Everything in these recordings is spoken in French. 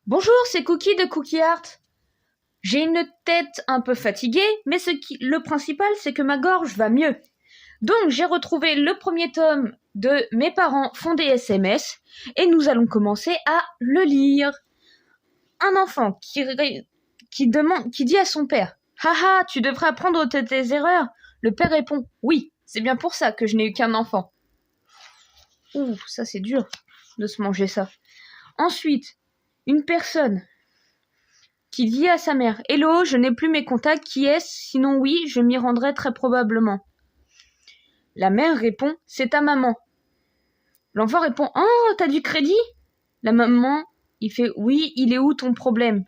Bonjour, c'est Cookie de Cookie Art. J'ai une tête un peu fatiguée, mais le principal, c'est que ma gorge va mieux. Donc, j'ai retrouvé le premier tome de Mes parents font des SMS et nous allons commencer à le lire. Un enfant qui dit à son père « Haha, tu devrais apprendre de tes erreurs ». Le père répond « Oui, c'est bien pour ça que je n'ai eu qu'un enfant ». Ouh, ça c'est dur de se manger ça. Ensuite, une personne qui dit à sa mère « Hello, je n'ai plus mes contacts, qui est-ce? Sinon oui, je m'y rendrai très probablement. » La mère répond « C'est ta maman. » L'enfant répond « Oh, t'as du crédit ?» La maman, il fait « Oui, il est où ton problème ?»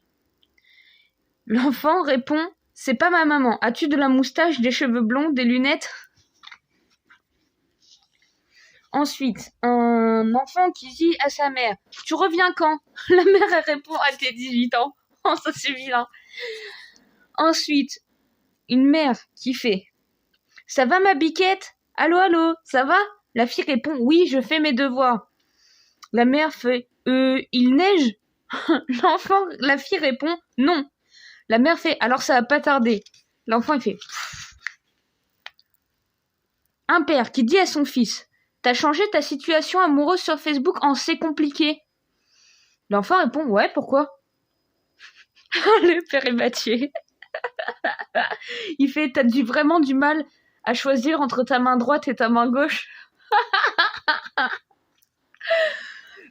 L'enfant répond « C'est pas ma maman. As-tu de la moustache, des cheveux blonds, des lunettes ?» Ensuite, un enfant qui dit à sa mère « Tu reviens quand ?» La mère, elle répond « À tes 18 ans. » Oh, ça c'est vilain. Ensuite, une mère qui fait « Ça va ma biquette? Allô, allô, ça va ?» La fille répond « Oui, je fais mes devoirs. » La mère fait « Il neige ?» La fille répond « Non. » La mère fait « Alors ça va pas tarder. » L'enfant il fait « Un père qui dit à son fils « T'as changé ta situation amoureuse sur Facebook en c'est compliqué. » L'enfant répond « Ouais, pourquoi ?» Le père est Mathieu. Il fait « T'as vraiment du mal à choisir entre ta main droite et ta main gauche. »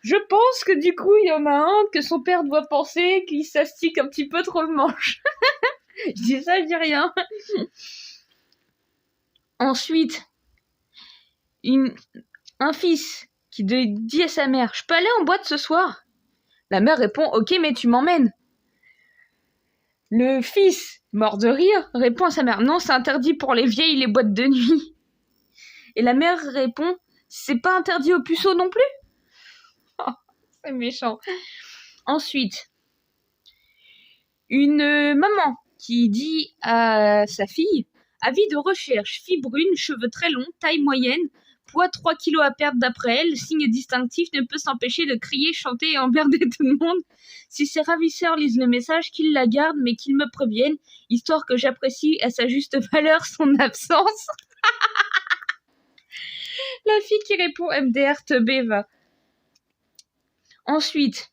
Je pense que du coup, il y en a un que son père doit penser qu'il s'astique un petit peu trop le manche. Je dis ça, je dis rien. Ensuite, un fils qui dit à sa mère « Je peux aller en boîte ce soir ?» La mère répond « Ok, mais tu m'emmènes. » Le fils, mort de rire, répond à sa mère « Non, c'est interdit pour les vieilles les boîtes de nuit. » Et la mère répond « C'est pas interdit aux puceaux non plus ?» Oh, c'est méchant. Ensuite, une maman qui dit à sa fille « Avis de recherche, fille brune, cheveux très longs, taille moyenne, poids 3 kilos à perdre d'après elle, signe distinctif, ne peut s'empêcher de crier, chanter et emmerder tout le monde. Si ses ravisseurs lisent le message, qu'ils la gardent, mais qu'ils me préviennent, histoire que j'apprécie à sa juste valeur son absence. » La fille qui répond MDR teubé va. Ensuite,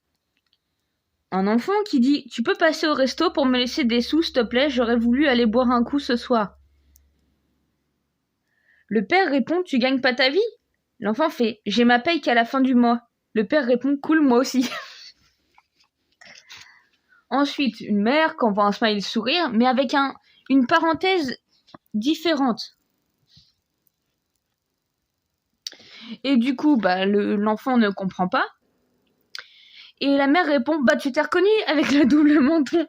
un enfant qui dit « Tu peux passer au resto pour me laisser des sous, s'il te plaît, j'aurais voulu aller boire un coup ce soir. » Le père répond « Tu gagnes pas ta vie ?» L'enfant fait « J'ai ma paye qu'à la fin du mois. » Le père répond « Cool, moi aussi. » Ensuite, une mère qui envoie un smile sourire, mais avec une parenthèse différente. Et du coup, l'enfant ne comprend pas. Et la mère répond « Tu t'es reconnu avec le double menton. »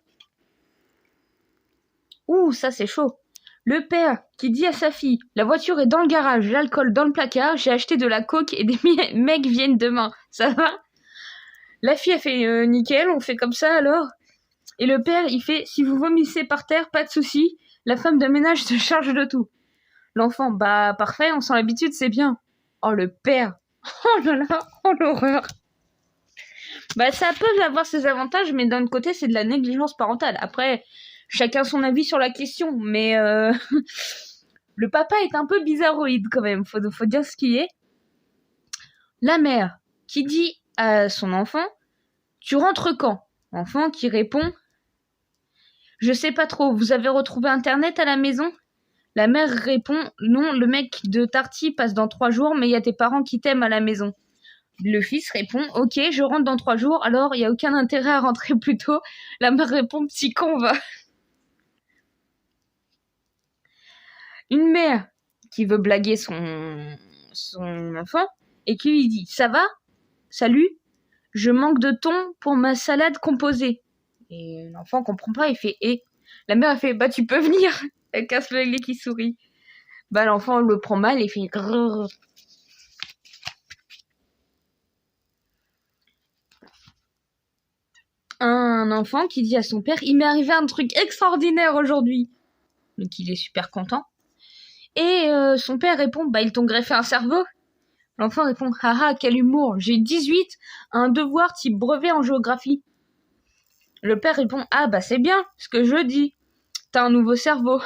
Ouh, ça c'est chaud. Le père qui dit à sa fille « La voiture est dans le garage, l'alcool dans le placard, j'ai acheté de la coke et des mecs viennent demain. Ça va ?» La fille a fait « Nickel, on fait comme ça alors ?» Et le père, il fait « Si vous vomissez par terre, pas de souci, la femme de ménage se charge de tout. » L'enfant « Parfait, on sent l'habitude, c'est bien. » Oh, le père. Oh là là, oh l'horreur. Ça peut avoir ses avantages, mais d'un côté, c'est de la négligence parentale. Après, chacun son avis sur la question, mais le papa est un peu bizarroïde quand même, faut dire ce qui est. La mère qui dit à son enfant « Tu rentres quand ?» L'enfant qui répond « Je sais pas trop, vous avez retrouvé internet à la maison ?» La mère répond « Non, le mec de Tarty passe dans 3 jours, mais il y a tes parents qui t'aiment à la maison. » Le fils répond « Ok, je rentre dans 3 jours, alors il n'y a aucun intérêt à rentrer plus tôt. » La mère répond « Petit con, va. » Une mère qui veut blaguer son enfant et qui lui dit « Ça va? Salut? Je manque de thon pour ma salade composée. » Et l'enfant comprend pas, il fait « Et ?» La mère elle fait « Tu peux venir. » Elle casse le nez qui sourit. L'enfant le prend mal et fait « Grrr. » Un enfant qui dit à son père « Il m'est arrivé un truc extraordinaire aujourd'hui. » Donc il est super content. Et son père répond « Ils t'ont greffé un cerveau. » L'enfant répond « Haha, quel humour, j'ai 18, un devoir type brevet en géographie. » Le père répond « Ah bah c'est bien, ce que je dis. T'as un nouveau cerveau. »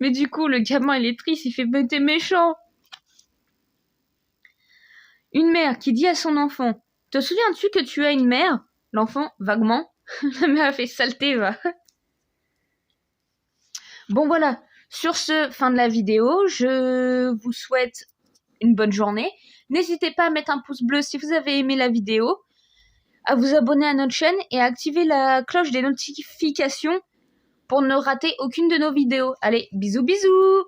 Mais du coup, le gamin, il est triste, il fait « Mais t'es méchant. » Une mère qui dit à son enfant « Te souviens-tu que tu as une mère ?» L'enfant, vaguement. La mère a fait « Saleté, va. » Bon voilà, sur ce, fin de la vidéo, je vous souhaite une bonne journée. N'hésitez pas à mettre un pouce bleu si vous avez aimé la vidéo, à vous abonner à notre chaîne et à activer la cloche des notifications pour ne rater aucune de nos vidéos. Allez, bisous bisous!